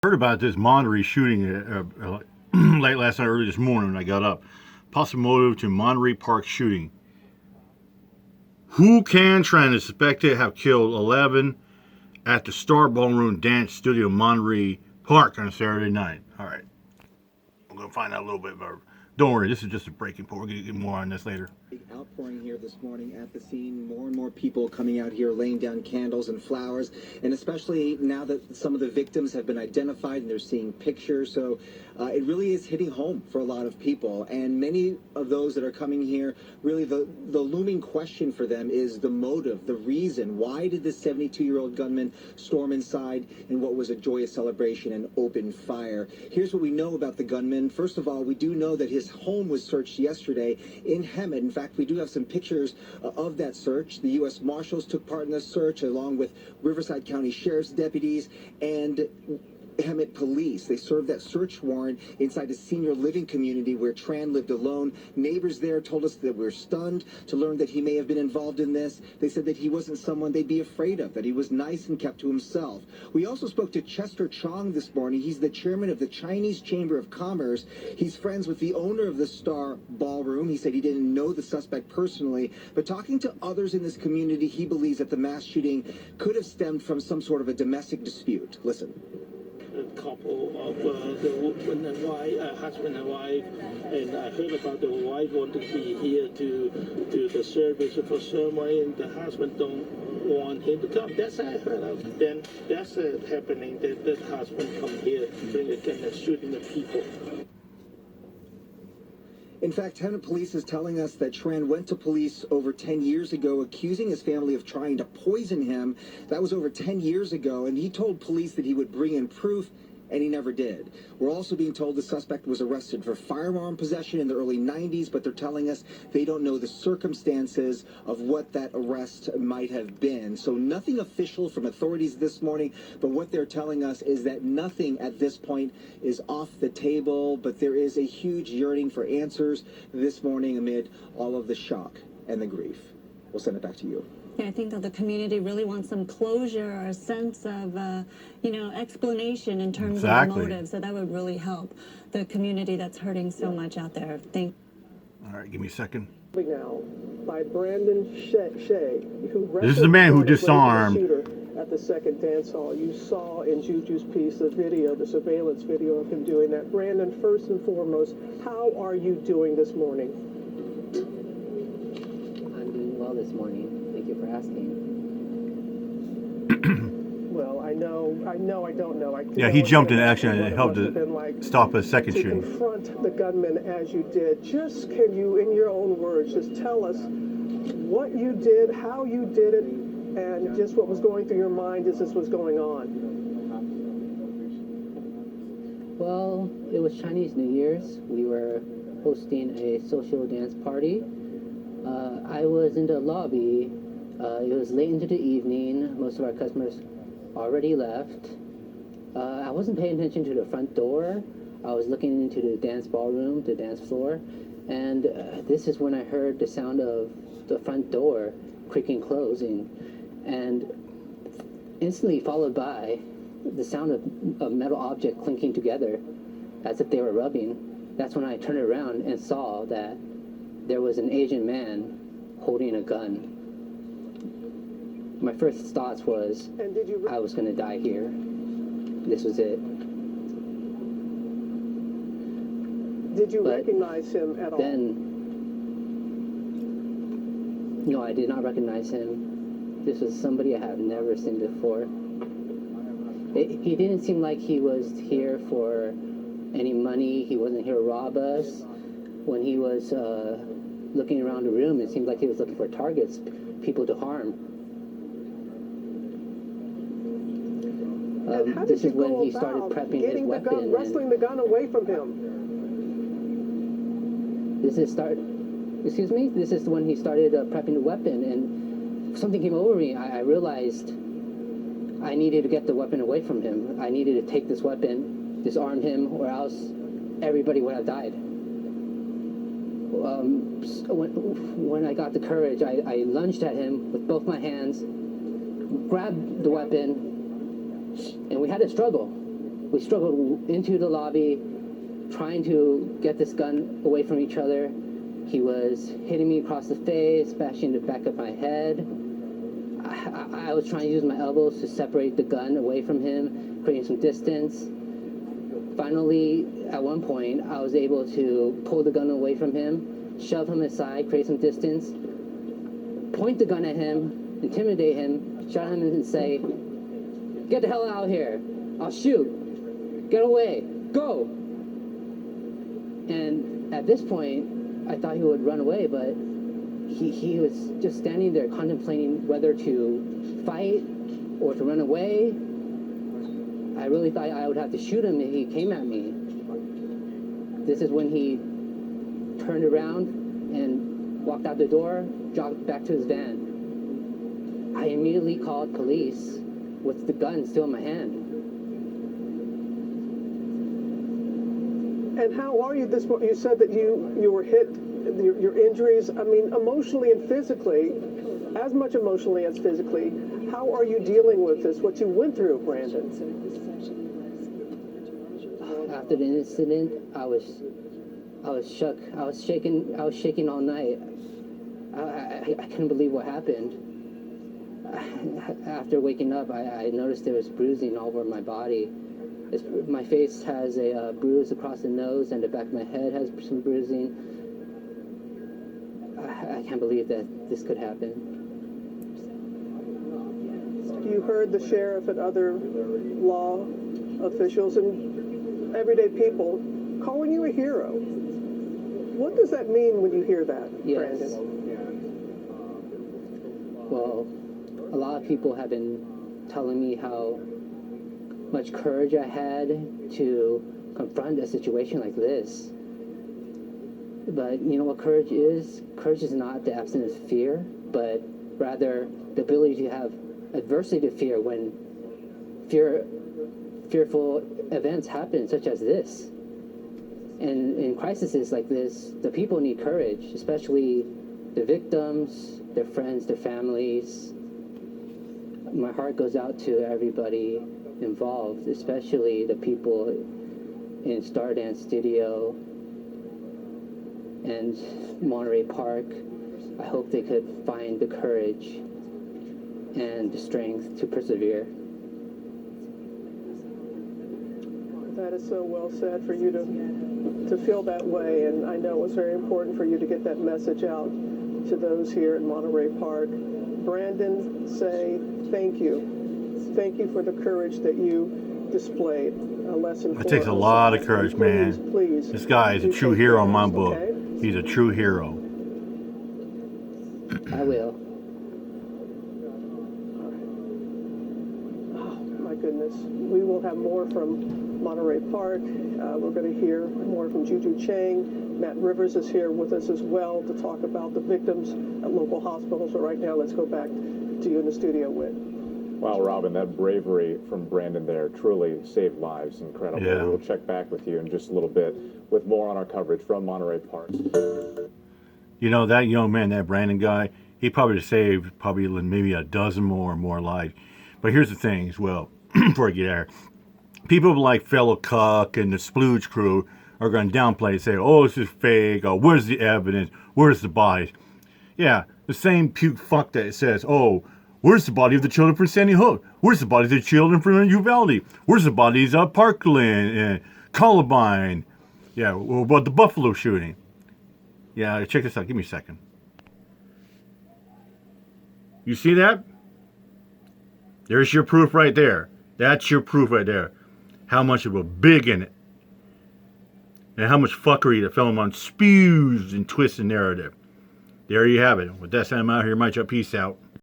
Heard about this Monterey shooting late last night, early this morning when I got up. Possible motive to Monterey Park shooting. Who can Tran is suspected have killed 11 at the Star Ballroom Dance Studio Monterey Park on Saturday night? All right. I'm going to find out a little bit more. Don't worry, this is just a breaking point. We're going to get more on this later. Big outpouring here this morning at the scene. More and more people coming out here laying down candles and flowers, and especially now that some of the victims have been identified and they're seeing pictures. So it really is hitting home for a lot of people, and many of those that are coming here, really the looming question for them is the motive, the reason. Why did this 72-year-old gunman storm inside in what was a joyous celebration and open fire? Here's what we know about the gunman. First of all, we do know that his home was searched yesterday in Hemet. In fact, we do have some pictures of that search. The U.S. Marshals took part in the search along with Riverside County Sheriff's deputies and Hemet police. They served that search warrant inside a senior living community where Tran lived alone. Neighbors there told us that we're stunned to learn that he may have been involved in this. They said that he wasn't someone they'd be afraid of, that he was nice and kept to himself. We also spoke to Chester Chong this morning. He's the chairman of the Chinese Chamber of Commerce. He's friends with the owner of the Star Ballroom. He said he didn't know the suspect personally, but talking to others in this community, he believes that the mass shooting could have stemmed from some sort of a domestic dispute. Listen. A couple of the husband and wife, and I heard about the wife wanted to be here to do the service for ceremony, and the husband don't want him to come. That's what I heard of. Then that's happening. That the husband come here, bring a gun and shooting the people. In fact, Hemet police is telling us that Tran went to police over 10 years ago accusing his family of trying to poison him. That was over 10 years ago, and he told police that he would bring in proof, and he never did. We're also being told the suspect was arrested for firearm possession in the early 90s, but they're telling us they don't know the circumstances of what that arrest might have been. So nothing official from authorities this morning, but what they're telling us is that nothing at this point is off the table, but there is a huge yearning for answers this morning amid all of the shock and the grief. We'll send it back to you. Yeah, I think that the community really wants some closure or a sense of, explanation in terms of the motive. So that would really help the community that's hurting so much out there. All right, give me a second. Now, by Brandon Shea, this is the man who disarmed at the second dance hall. You saw in Juju's piece the video, the surveillance video of him doing that. Brandon, first and foremost, how are you doing this morning? I'm doing well this morning. Thank you for asking. Well, I don't know. Yeah, he jumped in action and it helped to stop a second shooting. To confront the gunman as you did, just can you, in your own words, just tell us what you did, how you did it, and just what was going through your mind as this was going on? Well, it was Chinese New Year's. We were hosting a social dance party. I was in the lobby. It was late into the evening. Most of our customers already left. I wasn't paying attention to the front door. I was looking into the dance ballroom, the dance floor, and this is when I heard the sound of the front door creaking closing, and instantly followed by the sound of a metal object clinking together as if they were rubbing. That's when I turned around and saw that there was an Asian man holding a gun. My first thoughts was I was going to die here. This was it. Did you recognize him at all? No, I did not recognize him. This was somebody I have never seen before. He didn't seem like he was here for any money. He wasn't here to rob us. When he was looking around the room, it seemed like he was looking for targets, people to harm. This is when he started prepping his weapon. Wrestling the gun away from him. This is when he started prepping the weapon, and something came over me. I realized I needed to get the weapon away from him. I needed to take this weapon, disarm him, or else everybody would have died. When I got the courage, I lunged at him with both my hands, grabbed the weapon, and we had a struggle. We struggled into the lobby, trying to get this gun away from each other. He was hitting me across the face, bashing the back of my head. I was trying to use my elbows to separate the gun away from him, creating some distance. Finally, at one point, I was able to pull the gun away from him, shove him aside, create some distance, point the gun at him, intimidate him, shut him and say, "Get the hell out of here. I'll shoot. Get away. Go." And at this point, I thought he would run away, but he was just standing there contemplating whether to fight or to run away. I really thought I would have to shoot him if he came at me. This is when he turned around and walked out the door, jogged back to his van. I immediately called police with the gun still in my hand. And how are you this morning? You said that you were hit, your injuries, I mean, emotionally and physically, as much emotionally as physically. How are you dealing with this, what you went through, Brandon? After the incident, I was shook. I was shaking all night. I couldn't believe what happened. After waking up, I noticed there was bruising all over my body. My face has a bruise across the nose, and the back of my head has some bruising. I can't believe that this could happen. You heard the sheriff and other law officials and everyday people calling you a hero. What does that mean when you hear that, Yes. Brandon? Well, a lot of people have been telling me how much courage I had to confront a situation like this. But you know what courage is? Courage is not the absence of fear, but rather the ability to have adversity to fear when fearful events happen, such as this. And in crises like this, the people need courage, especially the victims, their friends, their families. My heart goes out to everybody involved, especially the people in Stardance Studio and Monterey Park. I hope they could find the courage and the strength to persevere. That is so well said for you to feel that way, and I know it's very important for you to get that message out to those here in Monterey Park. Brandon, say thank you. Thank you for the courage that you displayed. A lesson for It takes a us. lot of courage, man. Please, This guy is a do true take hero in care my of us, book. okay? He's a true hero. I will. Oh, my goodness. We will have more from Monterey Park. We're going to hear more from Juju Chang. Matt Rivers is here with us as well to talk about the victims at local hospitals. But right now, let's go back to you in the studio, Whit. Wow, Robin, that bravery from Brandon there truly saved lives. Incredible. Yeah. We'll check back with you in just a little bit with more on our coverage from Monterey Park. You know, that young man, that Brandon guy, he probably saved maybe a dozen more lives. But here's the thing as well, before I get out of here. People like Fellow Cuck and the Splooge crew are going to downplay and say, oh, this is fake. Oh, where's the evidence? Where's the bodies? Yeah, the same puke fuck that says, oh, where's the body of the children from Sandy Hook? Where's the body of the children from Uvalde? Where's the bodies of Parkland and Columbine? Yeah, what about the Buffalo shooting? Yeah, check this out. Give me a second. You see that? There's your proof right there. That's your proof right there. How much of a bigot and how much fuckery the film on spews and twists the narrative. There you have it. With that, I'm out here. Mike, peace out.